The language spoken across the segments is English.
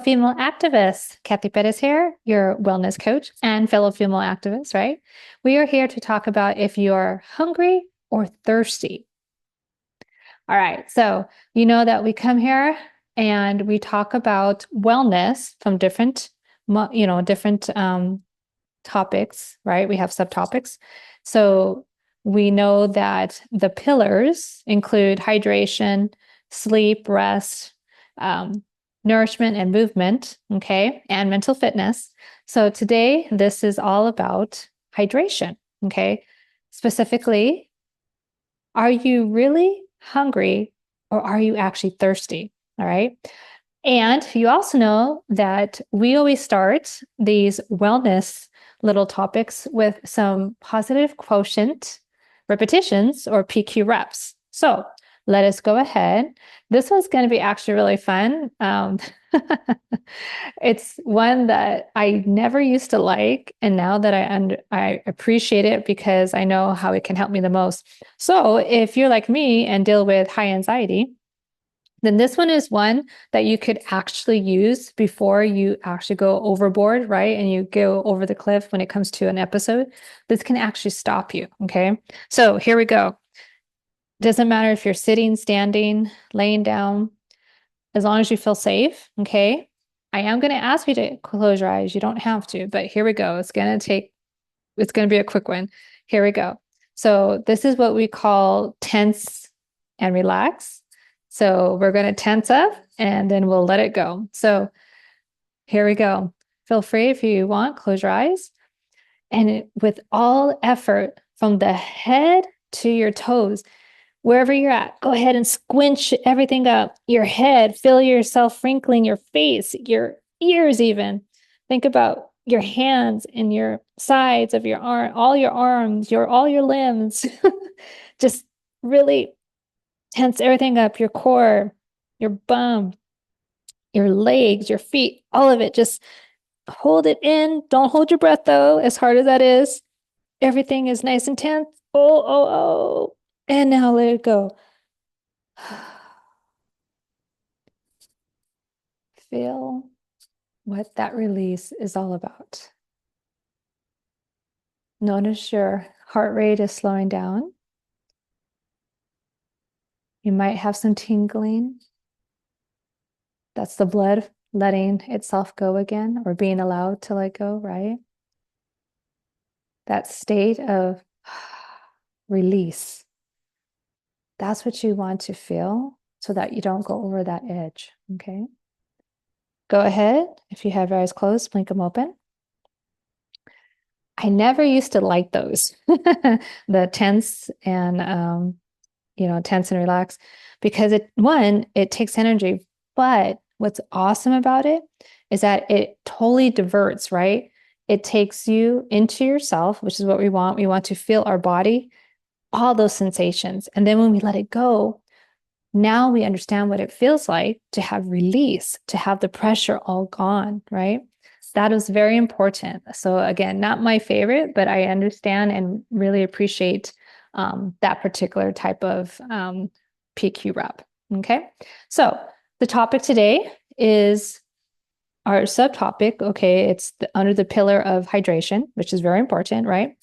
Female activists, Cathy here, your wellness coach and fellow female activist, right? We are here to talk about if you're hungry or thirsty. All right, so you know that we come here and we talk about wellness from different, topics, right? We have subtopics. So we know that the pillars include hydration, sleep, rest, nourishment and movement, okay, and mental fitness. So today, this is all about hydration, okay? Specifically, are you really hungry or are you actually thirsty? All right. And you also know that we always start these wellness little topics with some positive quotient repetitions or PQ reps. So let us go ahead. This one's going to be actually really fun. It's one that I never used to like, and now that I appreciate it because I know how it can help me the most. So if you're like me and deal with high anxiety, then this one is one that you could actually use before you actually go overboard, right? And you go over the cliff when it comes to an episode. This can actually stop you, okay? So here we go. Doesn't matter if you're sitting, standing, laying down, as long as you feel safe, okay? I am going to ask you to close your eyes. You don't have to, but here we go. It's going to be a quick one. Here we go. So this is what we call tense and relax. So we're going to tense up and then we'll let it go. So here we go. Feel free if you want, close your eyes. And with all effort from the head to your toes, wherever you're at, go ahead and squinch everything up. Your head, feel yourself wrinkling your face, your ears even. Think about your hands and your sides of your arm, all your arms, all your limbs. Just really tense everything up, your core, your bum, your legs, your feet, all of it. Just hold it in. Don't hold your breath though, as hard as that is. Everything is nice and tense. Oh, oh, oh. And now let it go. Feel what that release is all about. Notice your heart rate is slowing down. You might have some tingling. That's the blood letting itself go again or being allowed to let go, right? That state of release. That's what you want to feel so that you don't go over that edge, okay? Go ahead. If you have your eyes closed, blink them open. I never used to like those, the tense and tense and relax, because it takes energy. But what's awesome about it is that it totally diverts, right? It takes you into yourself, which is what we want. We want to feel our body, all those sensations. And then when we let it go, now we understand what it feels like to have release, to have the pressure all gone, right? That is very important. So again, not my favorite, but I understand and really appreciate that particular type of PQ rep. Okay. So the topic today is our subtopic. Okay. It's under the pillar of hydration, which is very important, right?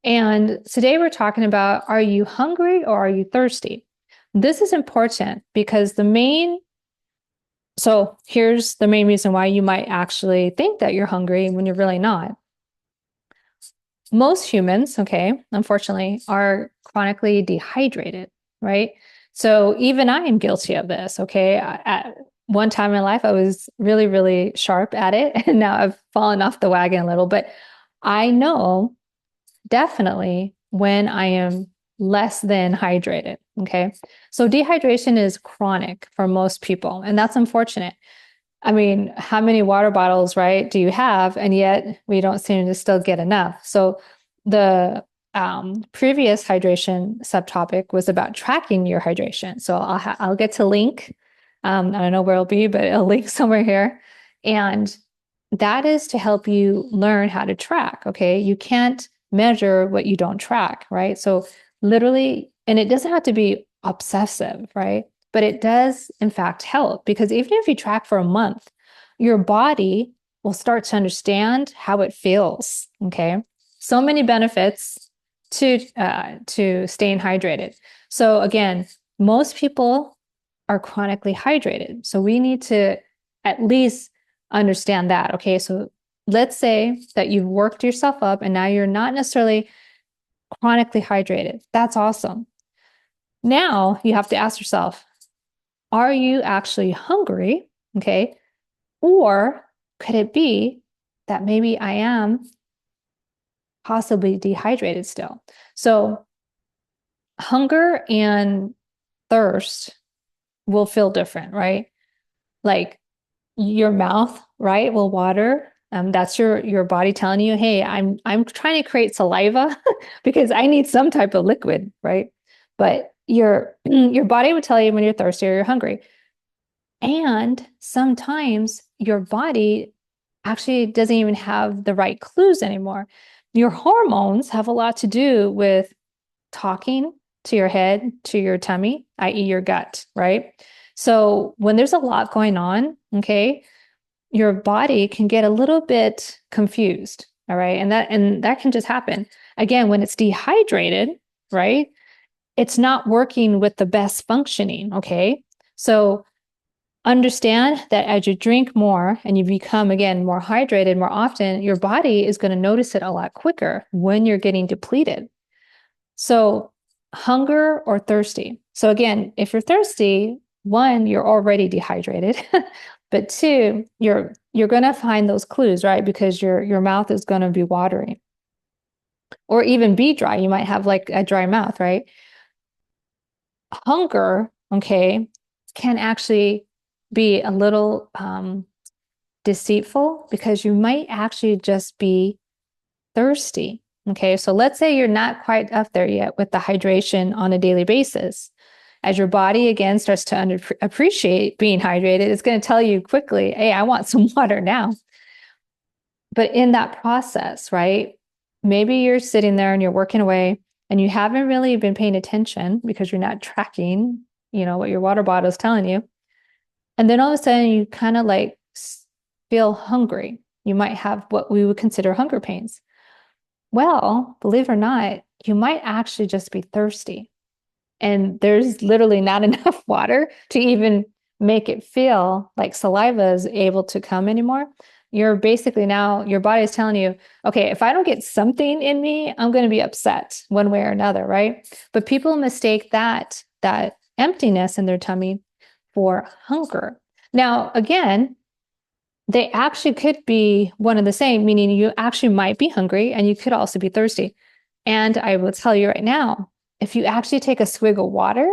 And today we're talking about, are you hungry or are you thirsty? This is important because so here's the main reason why you might actually think that you're hungry when you're really not. Most humans, okay, unfortunately, are chronically dehydrated, right? So even I am guilty of this, okay? At one time in my life, I was really, really sharp at it, and now I've fallen off the wagon a little, but I know definitely when I am less than hydrated. Okay. So dehydration is chronic for most people, and that's unfortunate. I mean, how many water bottles, right, do you have? And yet we don't seem to still get enough. So the previous hydration subtopic was about tracking your hydration. So I'll get to link. I don't know where it'll be, but it'll link somewhere here. And that is to help you learn how to track. Okay. You can't measure what you don't track, right? So literally, and it doesn't have to be obsessive, right? But it does, in fact, help because even if you track for a month, your body will start to understand how it feels. Okay. So many benefits to staying hydrated. So again, most people are chronically hydrated. So we need to at least understand that. Okay. So let's say that you've worked yourself up and now you're not necessarily chronically hydrated. That's awesome. Now you have to ask yourself, are you actually hungry? Okay. Or could it be that maybe I am possibly dehydrated still? So hunger and thirst will feel different, right? Like your mouth, right, will water. That's your body telling you, hey, I'm trying to create saliva because I need some type of liquid, right? But your body would tell you when you're thirsty or you're hungry. And sometimes your body actually doesn't even have the right clues anymore. Your hormones have a lot to do with talking to your head, to your tummy, i.e., your gut, right? So when there's a lot going on, okay, your body can get a little bit confused, all right? And that can just happen. Again, when it's dehydrated, right? It's not working with the best functioning, okay? So understand that as you drink more and you become, again, more hydrated more often, your body is going to notice it a lot quicker when you're getting depleted. So, hunger or thirsty. So, again, if you're thirsty, one, you're already dehydrated, but two, you're going to find those clues, right? Because your mouth is going to be watering or even be dry. You might have like a dry mouth, right? Hunger, okay, can actually be a little deceitful because you might actually just be thirsty. Okay, so let's say you're not quite up there yet with the hydration on a daily basis. As your body again starts to appreciate being hydrated, it's going to tell you quickly, hey, I want some water now. But in that process, right, maybe you're sitting there and you're working away and you haven't really been paying attention because you're not tracking, what your water bottle is telling you. And then all of a sudden you kind of like feel hungry. You might have what we would consider hunger pains. Well, believe it or not, you might actually just be thirsty. And there's literally not enough water to even make it feel like saliva is able to come anymore. You're basically now, your body is telling you, okay, if I don't get something in me, I'm going to be upset one way or another, right? But people mistake that emptiness in their tummy for hunger. Now, again, they actually could be one and the same, meaning you actually might be hungry and you could also be thirsty. And I will tell you right now, if you actually take a swig of water,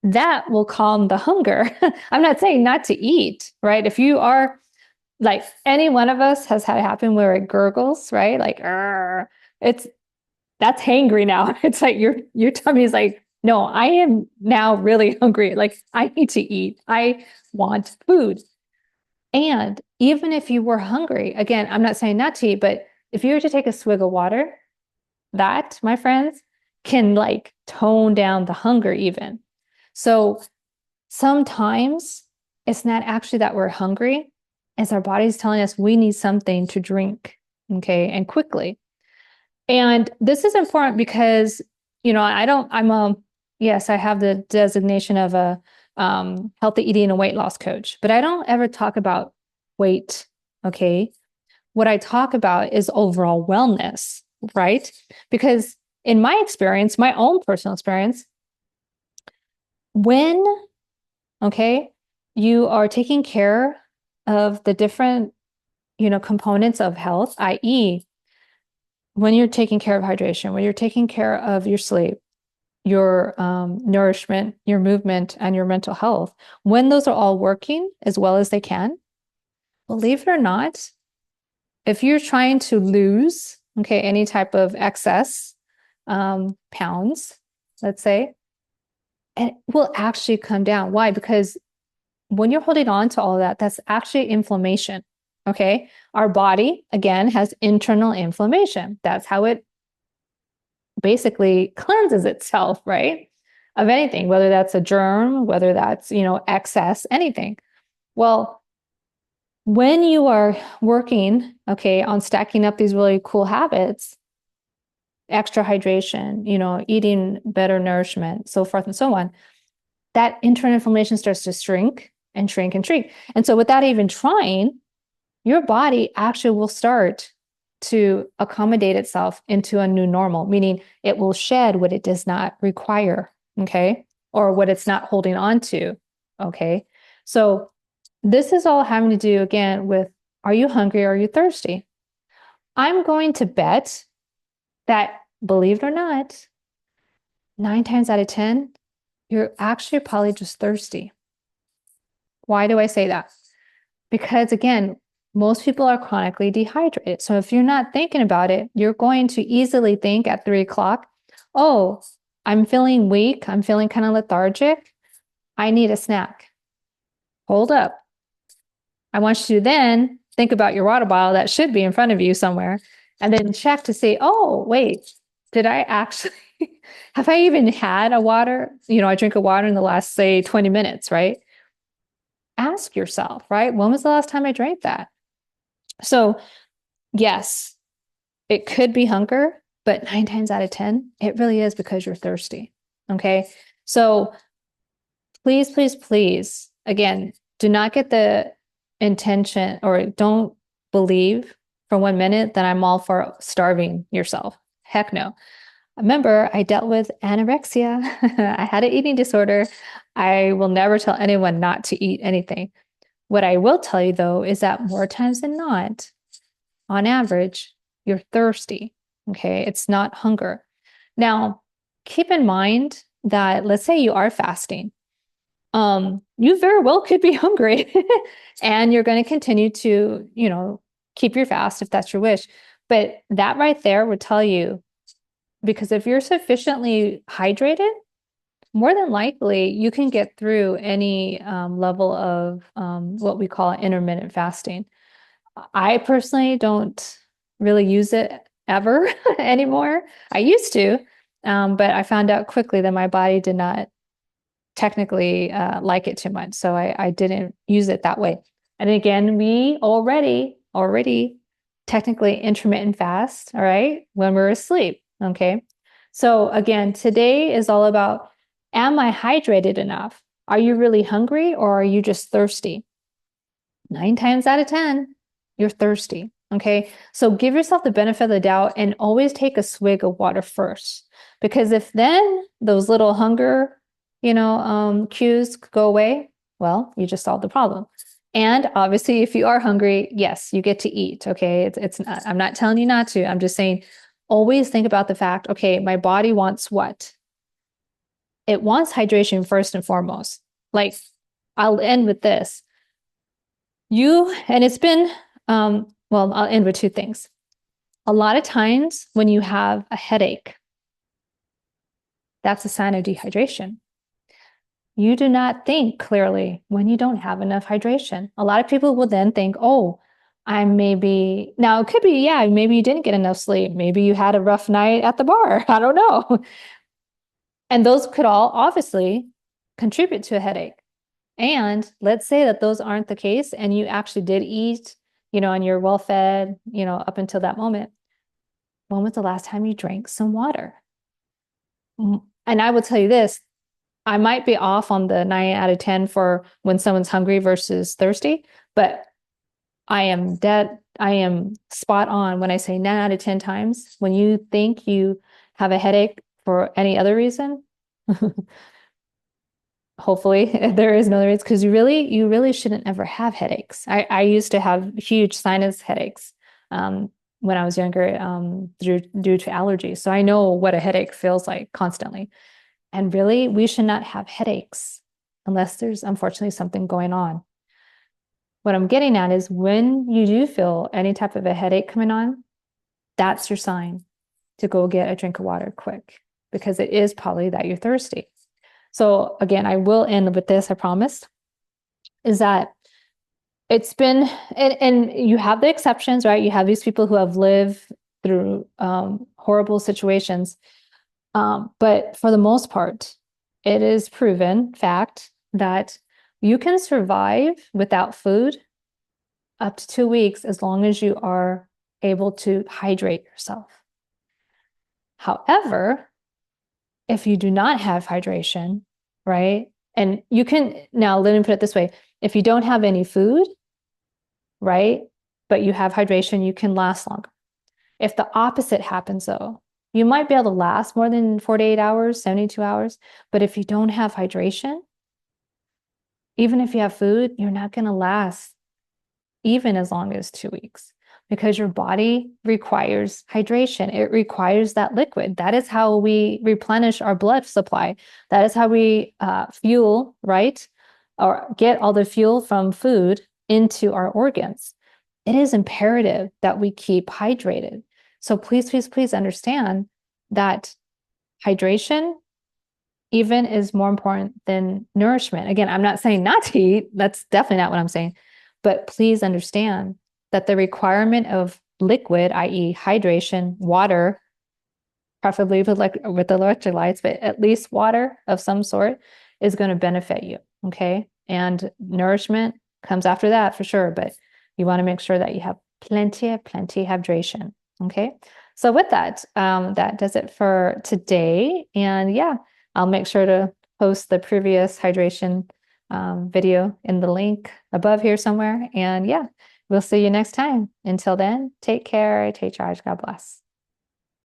that will calm the hunger. I'm not saying not to eat, right? If you are like any one of us has had it happen where it gurgles, right? Like, it's that's hangry now. It's like your tummy is like, no, I am now really hungry. Like I need to eat. I want food. And even if you were hungry, again, I'm not saying not to eat, but if you were to take a swig of water, that, my friends, can like tone down the hunger even. So sometimes it's not actually that we're hungry, it's our body's telling us we need something to drink, okay, and quickly. And this is important because, yes, I have the designation of a healthy eating and weight loss coach, but I don't ever talk about weight, okay? What I talk about is overall wellness, right? Because in my experience, my own personal experience, when, okay, you are taking care of the different, components of health, i.e., when you're taking care of hydration, when you're taking care of your sleep, your nourishment, your movement, and your mental health, when those are all working as well as they can, believe it or not, if you're trying to lose, okay, any type of excess pounds, let's say, it will actually come down. Why? Because when you're holding on to all of that, that's actually inflammation. Okay. Our body, again, has internal inflammation. That's how it basically cleanses itself, right? Of anything, whether that's a germ, whether that's, excess, anything. Well, When you are working, okay, on stacking up these really cool habits, extra hydration, eating better nourishment, so forth and so on, that internal inflammation starts to shrink and shrink and shrink. And so without even trying, your body actually will start to accommodate itself into a new normal, meaning it will shed what it does not require, okay, or what it's not holding on to, okay. So this is all having to do again with, are you hungry or are you thirsty? I'm going to bet that, believe it or not, 9 times out of 10, you're actually probably just thirsty. Why do I say that? Because again, most people are chronically dehydrated. So if you're not thinking about it, you're going to easily think at 3 o'clock, oh, I'm feeling weak. I'm feeling kind of lethargic. I need a snack. Hold up. I want you to then think about your water bottle that should be in front of you somewhere and then check to see, oh, wait, did I actually, have I even had a water? I drink a water in the last, say, 20 minutes, right? Ask yourself, right? When was the last time I drank that? So, yes, it could be hunger, but 9 times out of 10, it really is because you're thirsty. Okay. So, please, please, please, again, do not get the intention or don't believe for 1 minute that I'm all for starving yourself. Heck no. Remember, I dealt with anorexia. I had an eating disorder. I will never tell anyone not to eat anything. What I will tell you though is that more times than not, on average, you're thirsty. Okay. It's not hunger. Now, keep in mind that let's say you are fasting. You very well could be hungry and you're going to continue to, keep your fast if that's your wish. But that right there would tell you, because if you're sufficiently hydrated, more than likely you can get through any level of what we call intermittent fasting. I personally don't really use it ever anymore. I used to, but I found out quickly that my body did not technically like it too much. So I didn't use it that way. And again, we already technically intermittent fast, all right, when we're asleep. Okay. So again, today is all about, am I hydrated enough? Are you really hungry or are you just thirsty? 9 times out of 10, you're thirsty. Okay. So give yourself the benefit of the doubt and always take a swig of water first. Because if then those little hunger, cues go away, well, you just solved the problem. And obviously, if you are hungry, yes, you get to eat. Okay. It's not, I'm not telling you not to. I'm just saying, always think about the fact, okay, my body wants what? It wants hydration first and foremost. Like, I'll end with this. And it's been, well, I'll end with two things. A lot of times when you have a headache, that's a sign of dehydration. You do not think clearly when you don't have enough hydration. A lot of people will then think, oh, now it could be, yeah, maybe you didn't get enough sleep. Maybe you had a rough night at the bar. I don't know. And those could all obviously contribute to a headache. And let's say that those aren't the case and you actually did eat, and you're well fed, up until that moment. When was the last time you drank some water? And I will tell you this, I might be off on the 9 out of 10 for when someone's hungry versus thirsty, but I am spot on when I say 9 out of 10 times. When you think you have a headache for any other reason, hopefully there is no other reason, because you really shouldn't ever have headaches. I used to have huge sinus headaches when I was younger due to allergies. So I know what a headache feels like constantly. And really, we should not have headaches unless there's unfortunately something going on. What I'm getting at is when you do feel any type of a headache coming on, that's your sign to go get a drink of water quick, because it is probably that you're thirsty. So again, I will end with this, I promise, is that it's been, and you have the exceptions, right? You have these people who have lived through horrible situations. But for the most part, it is proven fact that you can survive without food up to 2 weeks, as long as you are able to hydrate yourself. However, if you do not have hydration, right? And you can, now let me put it this way. If you don't have any food, right, but you have hydration, you can last longer. If the opposite happens though, you might be able to last more than 48 hours, 72 hours, but if you don't have hydration, even if you have food, you're not going to last even as long as 2 weeks, because your body requires hydration. It requires that liquid. That is how we replenish our blood supply. That is how we fuel, right? Or get all the fuel from food into our organs. It is imperative that we keep hydrated. So please, please, please understand that hydration even is more important than nourishment. Again, I'm not saying not to eat. That's definitely not what I'm saying. But please understand that the requirement of liquid, i.e., hydration, water, preferably with electrolytes, but at least water of some sort is going to benefit you. Okay. And nourishment comes after that for sure. But you want to make sure that you have plenty hydration. Okay. So with that, that does it for today. And yeah, I'll make sure to post the previous hydration video in the link above here somewhere. And yeah, we'll see you next time. Until then, take care, take charge. God bless.